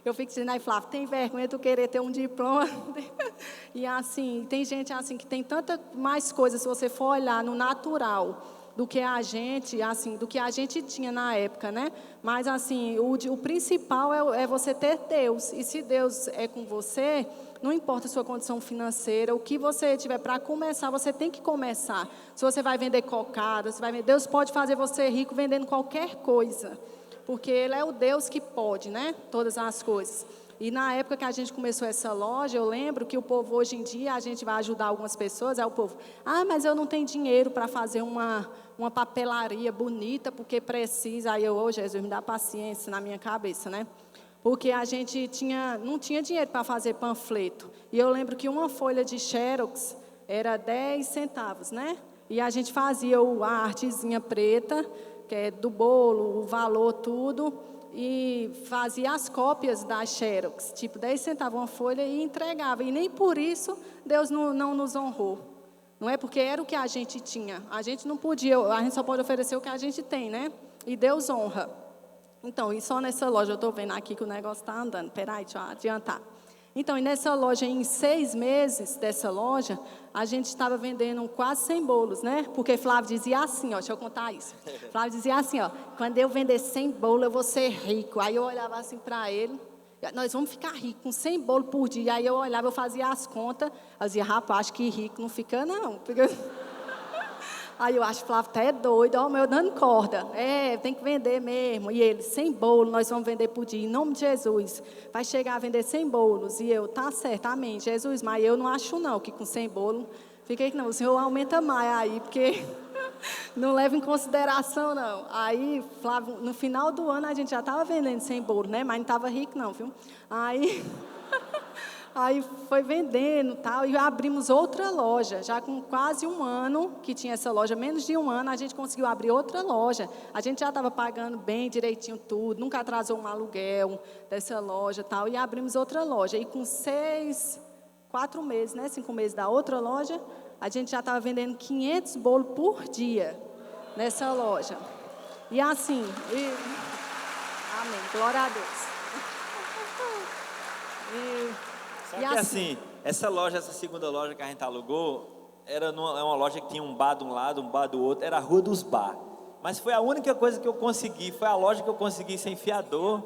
eu fico dizendo, aí Flávio, tem vergonha de querer ter um diploma? E assim, tem gente assim que tem tanta mais coisas, se você for olhar no natural, do que a gente, assim, do que a gente tinha na época, né? Mas assim, o principal é você ter Deus. E se Deus é com você, não importa a sua condição financeira, o que você tiver para começar, você tem que começar. Se você vai vender cocada, Deus pode fazer você rico vendendo qualquer coisa. Porque Ele é o Deus que pode, né? Todas as coisas. E na época que a gente começou essa loja, eu lembro que o povo hoje em dia, a gente vai ajudar algumas pessoas, aí o povo, mas eu não tenho dinheiro para fazer uma papelaria bonita, porque precisa. Aí eu, Jesus, me dá paciência na minha cabeça, né? Porque a gente não tinha dinheiro para fazer panfleto. E eu lembro que uma folha de Xerox era 10 centavos, né? E a gente fazia a artezinha preta, que é do bolo, o valor, tudo, e fazia as cópias da Xerox, tipo 10 centavos uma folha, e entregava. E nem por isso Deus não nos honrou. Não é porque era o que a gente tinha. A gente não podia, a gente só pode oferecer o que a gente tem, né? E Deus honra. Então, e só nessa loja, eu estou vendo aqui que o negócio está andando. Peraí, deixa eu adiantar. Então, e nessa loja, em 6 meses dessa loja, a gente estava vendendo quase 100 bolos, né? Porque Flávio dizia assim, ó, deixa eu contar isso. Flávio dizia assim, ó, quando eu vender 100 bolos, eu vou ser rico. Aí eu olhava assim para ele, nós vamos ficar ricos com 100 bolos por dia. Aí eu olhava, eu fazia as contas, eu dizia, rapaz, acho que rico não fica não. Aí eu acho que Flávio até é doido, ó, meu dando corda. Tem que vender mesmo. E ele, 100 bolos, nós vamos vender por dia, em nome de Jesus. Vai chegar a vender 100 bolos. E eu, tá certo, amém, Jesus, mas eu não acho não, que com 100 bolos, fiquei que não, o Senhor aumenta mais aí, porque não leva em consideração não. Aí, Flávio, no final do ano a gente já estava vendendo 100 bolos, né? Mas não estava rico não, viu? Aí foi vendendo e tal, e abrimos outra loja, já com quase 1 ano que tinha essa loja, menos de 1 ano, a gente conseguiu abrir outra loja. A gente já estava pagando bem direitinho tudo, nunca atrasou um aluguel dessa loja e tal, e abrimos outra loja. E com 4 meses, né, 5 meses da outra loja, a gente já estava vendendo 500 bolos por dia nessa loja. E assim, amém, glória a Deus. Só que assim, essa segunda loja que a gente alugou, é uma loja que tinha um bar de um lado, um bar do outro, era a Rua dos Bar. Mas foi a única coisa que eu consegui, foi a loja que eu consegui sem fiador.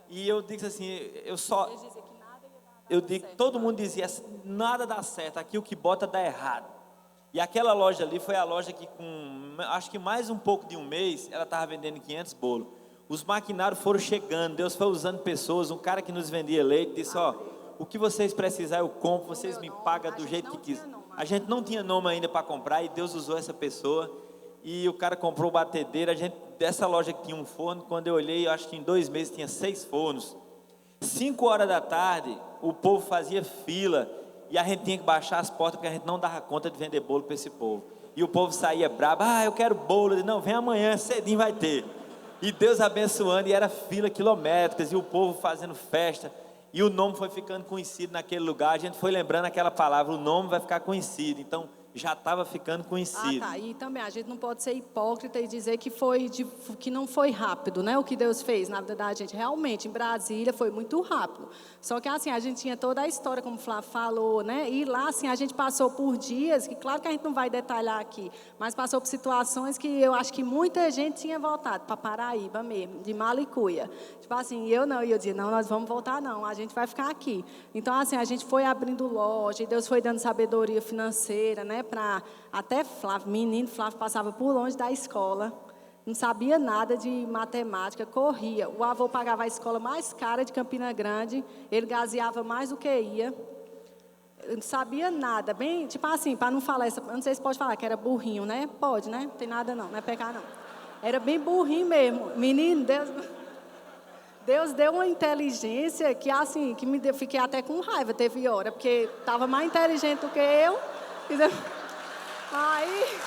E eu disse assim, todo mundo dizia, nada dá certo, aqui o que bota dá errado. E aquela loja ali foi a loja que acho que mais um pouco de um mês, ela estava vendendo 500 bolos. Os maquinários foram chegando, Deus foi usando pessoas, um cara que nos vendia leite disse, o que vocês precisarem eu compro, vocês me pagam do jeito que quiser. A gente não tinha nome ainda para comprar e Deus usou essa pessoa. e o cara comprou batedeira. Dessa loja que tinha um forno, quando eu olhei, eu acho que em 2 meses tinha 6 fornos. 5 horas da tarde, o povo fazia fila, e a gente tinha que baixar as portas, porque a gente não dava conta de vender bolo para esse povo. E o povo saía brabo, eu quero bolo. Eu disse, não, vem amanhã, cedinho vai ter. E Deus abençoando, e era fila quilométricas, e o povo fazendo festa, e o nome foi ficando conhecido naquele lugar. A gente foi lembrando aquela palavra, o nome vai ficar conhecido. Então, já estava ficando conhecido. E também a gente não pode ser hipócrita e dizer que que não foi rápido, né? O que Deus fez na vida da gente. Realmente, em Brasília foi muito rápido. Só que assim, a gente tinha toda a história, como o Flávio falou, né? E lá, assim, a gente passou por dias, que claro que a gente não vai detalhar aqui, mas passou por situações que eu acho que muita gente tinha voltado para Paraíba mesmo, de Malicuia. Tipo assim, eu dizia, não, nós vamos voltar não, a gente vai ficar aqui. Então, assim, a gente foi abrindo loja, e Deus foi dando sabedoria financeira, né? Para até Flávio, menino Flávio passava por longe da escola, não sabia nada de matemática, corria. O avô pagava a escola mais cara de Campina Grande, ele gazeava mais do que ia. Eu não sabia nada, bem, tipo assim, para não falar, eu não sei se pode falar que era burrinho, né? Pode, né? Não tem nada não é pecar não. Era bem burrinho mesmo. Menino, Deus deu uma inteligência que assim, fiquei até com raiva, teve hora, porque estava mais inteligente do que eu. Aí,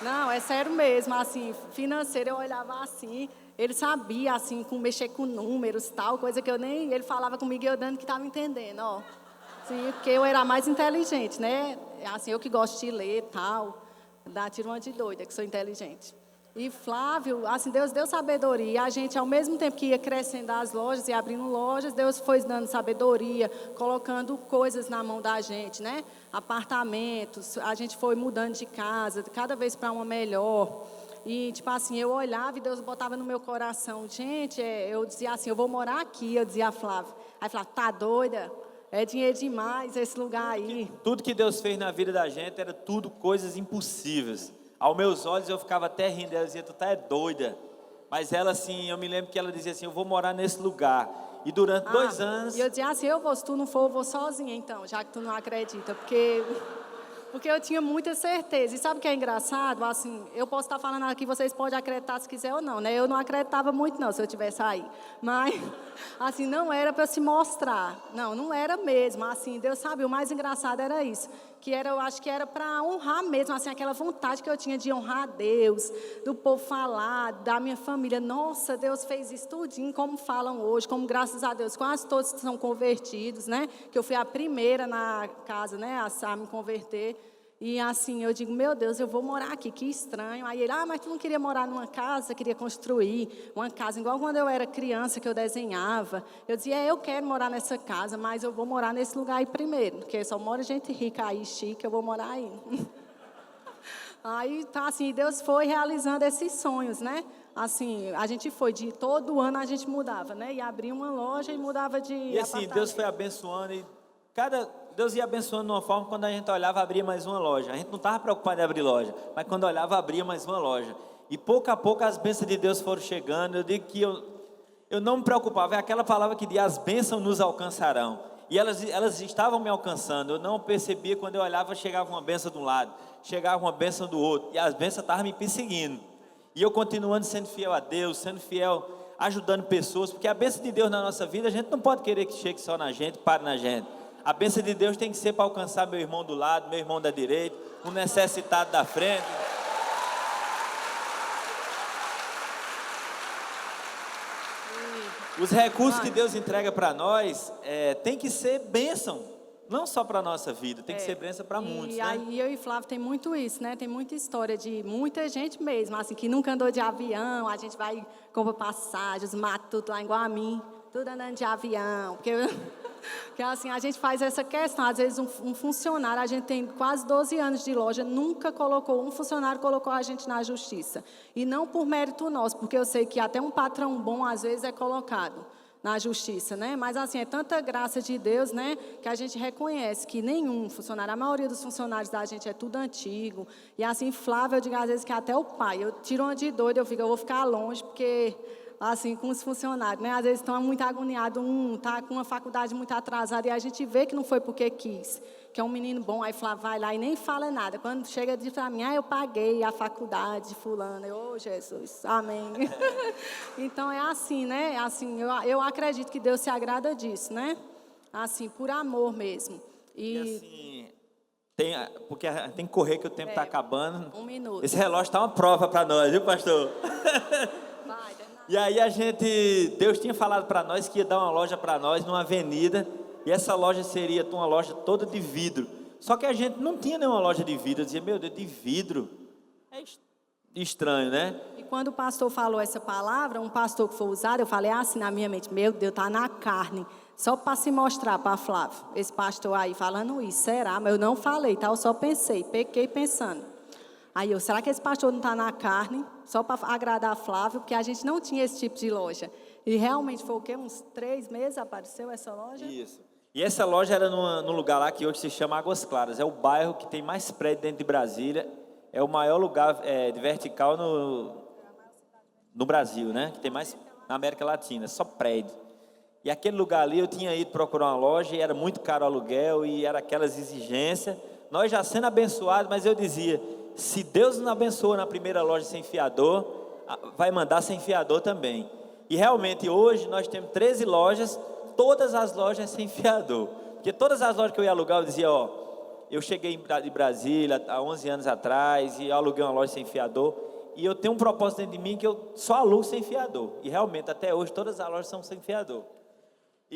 não, é sério mesmo, assim, financeiro, eu olhava assim, ele sabia, assim, mexer com números, tal, coisa que eu nem, ele falava comigo e eu dando que estava entendendo, ó. Sim, porque eu era mais inteligente, né? Assim, eu que gosto de ler, tal, tiro uma de doida, que sou inteligente. E Flávio, assim, Deus deu sabedoria. A gente, ao mesmo tempo que ia crescendo as lojas e abrindo lojas, Deus foi dando sabedoria, colocando coisas na mão da gente, né? Apartamentos, a gente foi mudando de casa, cada vez para uma melhor. E, tipo assim, eu olhava e Deus botava no meu coração. Gente, eu dizia assim, eu vou morar aqui, eu dizia a Flávio. Aí Flávio, tá doida? É dinheiro demais esse lugar aí. Tudo que Deus fez na vida da gente era tudo coisas impossíveis. Aos meus olhos eu ficava até rindo, ela dizia, tu tá doida. Mas ela assim, eu me lembro que ela dizia assim, eu vou morar nesse lugar. E durante 2 anos... E eu dizia assim, se tu não for, eu vou sozinha então, já que tu não acredita. Porque eu tinha muita certeza. E sabe o que é engraçado? Assim, eu posso estar falando aqui, vocês podem acreditar se quiser ou não, né? Eu não acreditava muito não, se eu tivesse aí. Mas, assim, não era para se mostrar. Não era mesmo. Assim, Deus sabe, o mais engraçado era isso. Eu acho que era para honrar mesmo, assim, aquela vontade que eu tinha de honrar a Deus, do povo falar, da minha família. Nossa, Deus fez isso tudinho, como falam hoje, como graças a Deus, quase todos são convertidos, né? Que eu fui a primeira na casa, né, a me converter. E assim, eu digo, meu Deus, eu vou morar aqui, que estranho. Aí ele, mas tu não queria morar numa casa, queria construir uma casa, igual quando eu era criança, que eu desenhava. Eu dizia, eu quero morar nessa casa, mas eu vou morar nesse lugar aí primeiro, porque só mora gente rica aí, chique, eu vou morar aí. Aí, tá assim, Deus foi realizando esses sonhos, né? Assim, a gente todo ano a gente mudava, né? E abria uma loja e mudava de E assim, Deus foi abençoando e Deus ia abençoando de uma forma, quando a gente olhava, abria mais uma loja. A gente não estava preocupado em abrir loja, mas quando olhava, abria mais uma loja. E pouco a pouco as bênçãos de Deus foram chegando. Eu digo que eu não me preocupava, é aquela palavra que diz, as bênçãos nos alcançarão. E elas estavam me alcançando. Eu não percebia, quando eu olhava, chegava uma bênção de um lado, chegava uma bênção do outro, e as bênçãos estavam me perseguindo. E eu continuando sendo fiel a Deus, sendo fiel, ajudando pessoas, porque a bênção de Deus na nossa vida, a gente não pode querer que chegue só na gente, pare na gente. A bênção de Deus tem que ser para alcançar meu irmão do lado, meu irmão da direita, um necessitado da frente. Os recursos que Deus entrega para nós tem que ser bênção, não só para a nossa vida, tem que ser bênção para muitos. E aí eu e Flávio tem muito isso, né? Tem muita história de muita gente mesmo, assim, que nunca andou de avião, a gente vai, compra passagens, mata tudo lá igual a mim, tudo andando de avião, porque assim, a gente faz essa questão, às vezes um funcionário, a gente tem quase 12 anos de loja, um funcionário colocou a gente na justiça. E não por mérito nosso, porque eu sei que até um patrão bom, às vezes, é colocado na justiça, né? Mas assim, é tanta graça de Deus, né? Que a gente reconhece que nenhum funcionário, a maioria dos funcionários da gente é tudo antigo. E assim, Flávio, eu digo às vezes que até o pai, eu tiro uma de doido, eu vou ficar longe, porque... assim, com os funcionários, né? Às vezes estão muito agoniados, está com uma faculdade muito atrasada, e a gente vê que não foi porque quis, que é um menino bom, aí Flávio vai lá e nem fala nada. Quando chega diz para mim, eu paguei a faculdade de fulano, ô Jesus, amém. Então é assim, né? Assim, eu acredito que Deus se agrada disso, né? Assim, por amor mesmo. E assim, porque tem que correr que o tempo está acabando. 1 minuto. Esse relógio está uma prova para nós, viu, pastor? Vai, e aí Deus tinha falado para nós que ia dar uma loja para nós numa avenida, e essa loja seria uma loja toda de vidro. Só que a gente não tinha nenhuma loja de vidro. Eu dizia, meu Deus, de vidro? É estranho, né? E quando o pastor falou essa palavra, um pastor que foi usado, eu falei assim na minha mente, meu Deus, está na carne. Só para se mostrar para Flávio, esse pastor aí falando isso, será? Mas eu não falei, tá? Eu só pensei, pequei pensando. Aí eu, será que esse pastor não está na carne? Só para agradar a Flávio, porque a gente não tinha esse tipo de loja. E realmente foi o quê? Uns 3 meses apareceu essa loja? Isso. E essa loja era num lugar lá que hoje se chama Águas Claras. É o bairro que tem mais prédio dentro de Brasília. É o maior lugar de vertical no Brasil, né? Que tem mais na América Latina, só prédio. E aquele lugar ali eu tinha ido procurar uma loja e era muito caro o aluguel e era aquelas exigências. Nós já sendo abençoados, mas eu dizia, se Deus nos abençoou na primeira loja sem fiador, vai mandar sem fiador também. E realmente hoje nós temos 13 lojas, todas as lojas sem fiador. Porque todas as lojas que eu ia alugar, eu dizia, eu cheguei de Brasília há 11 anos atrás e eu aluguei uma loja sem fiador. E eu tenho um propósito dentro de mim que eu só alugo sem fiador. E realmente até hoje todas as lojas são sem fiador.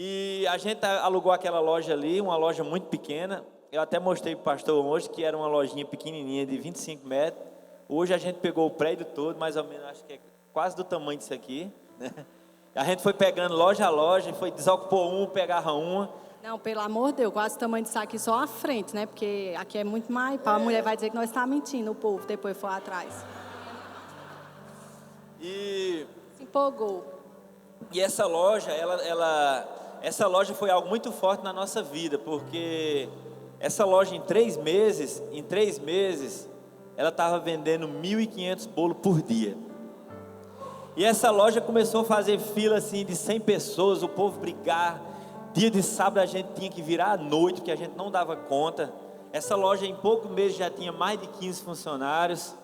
E a gente alugou aquela loja ali, uma loja muito pequena. Eu até mostrei para o pastor hoje que era uma lojinha pequenininha de 25 metros. Hoje a gente pegou o prédio todo, mais ou menos, acho que é quase do tamanho disso aqui, né? A gente foi pegando loja a loja, foi desocupou pegava uma. Não, pelo amor de Deus, quase o tamanho disso aqui só à frente, né? Porque aqui é muito mais. A mulher vai dizer que nós estamos mentindo, o povo depois for atrás. E se empolgou. E essa loja, essa loja foi algo muito forte na nossa vida, porque essa loja em 3 meses, ela estava vendendo 1.500 bolos por dia. E essa loja começou a fazer fila assim de 100 pessoas, o povo brigar. Dia de sábado a gente tinha que virar à noite, porque a gente não dava conta. Essa loja em poucos meses já tinha mais de 15 funcionários.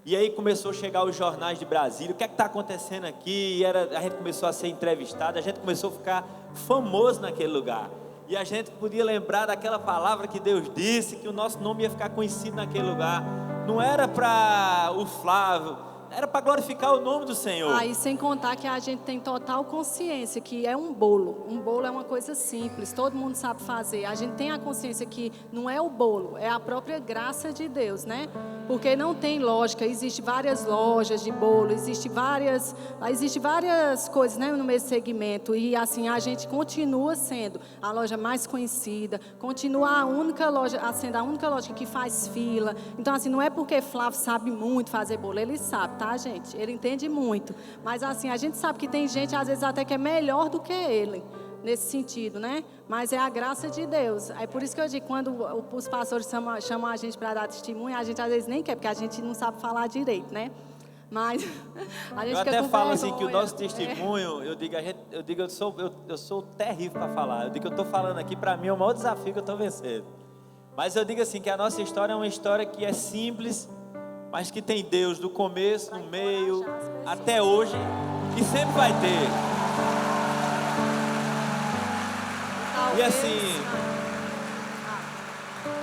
E aí começou a chegar os jornais de Brasília, o que é que está acontecendo aqui? E a gente começou a ser entrevistado, a gente começou a ficar famoso naquele lugar. E a gente podia lembrar daquela palavra que Deus disse, que o nosso nome ia ficar conhecido naquele lugar. Não era para o Flávio, era para glorificar o nome do Senhor. E sem contar que a gente tem total consciência que é um bolo. Um bolo é uma coisa simples, todo mundo sabe fazer. A gente tem a consciência que não é o bolo, é a própria graça de Deus, né? Porque não tem lógica, existem várias lojas de bolo, existem várias coisas, né, no mesmo segmento. E assim, a gente continua sendo a loja mais conhecida, continua sendo a única loja que faz fila. Então assim, não é porque Flávio sabe muito fazer bolo, ele sabe, tá gente? Ele entende muito. Mas assim, a gente sabe que tem gente às vezes até que é melhor do que ele. Nesse sentido, né? Mas é a graça de Deus. É por isso que eu digo, quando os pastores chamam a gente para dar testemunho, a gente às vezes nem quer, porque a gente não sabe falar direito, né? Mas a gente eu até falo assim que o nosso testemunho, eu sou terrível para falar. Eu digo que eu estou falando aqui, para mim é o maior desafio que eu estou vencendo. Mas eu digo assim que a nossa história é uma história que é simples, mas que tem Deus do começo, no meio, até hoje, e sempre vai ter. E assim...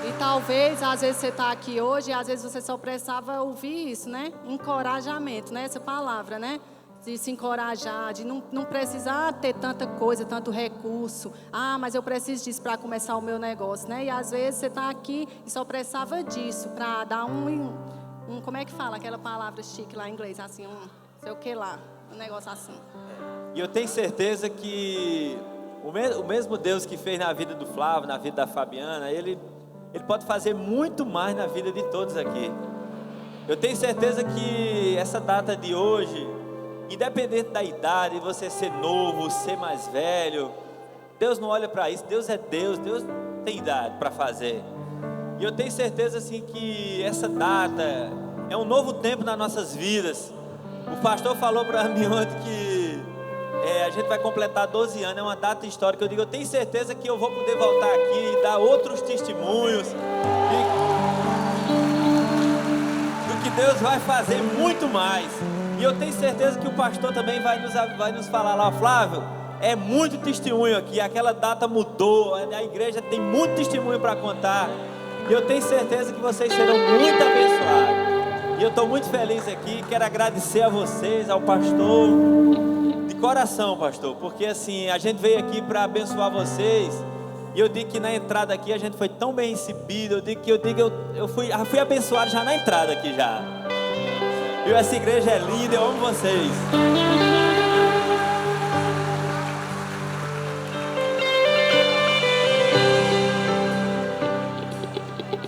E talvez, às vezes você está aqui hoje, e às vezes você só precisava ouvir isso, né? Encorajamento, né? Essa palavra, né? De se encorajar, de não precisar ter tanta coisa, tanto recurso. Mas eu preciso disso para começar o meu negócio, né? E às vezes você está aqui e só precisava disso para dar como é que fala aquela palavra chique lá em inglês? Assim, sei o que lá, um negócio assim. E eu tenho certeza que o mesmo Deus que fez na vida do Flávio, na vida da Fabiana, Ele pode fazer muito mais na vida de todos aqui. Eu tenho certeza que essa data de hoje, independente da idade, você ser novo, ser mais velho, Deus não olha para isso. Deus é Deus, Deus tem idade para fazer. E eu tenho certeza assim que essa data é um novo tempo nas nossas vidas. O pastor falou para mim ontem que A gente vai completar 12 anos, é uma data histórica. Eu digo, eu tenho certeza que eu vou poder voltar aqui e dar outros testemunhos do que Deus vai fazer muito mais. E eu tenho certeza que o pastor também vai nos falar lá, Flávio, é muito testemunho aqui, aquela data mudou, a igreja tem muito testemunho para contar. E eu tenho certeza que vocês serão muito abençoados. E eu estou muito feliz aqui, quero agradecer a vocês, ao pastor, de coração, pastor, porque assim, a gente veio aqui para abençoar vocês. E eu digo que na entrada aqui a gente foi tão bem recebido. Eu fui abençoado já na entrada aqui já. Viu? Essa igreja é linda, eu amo vocês.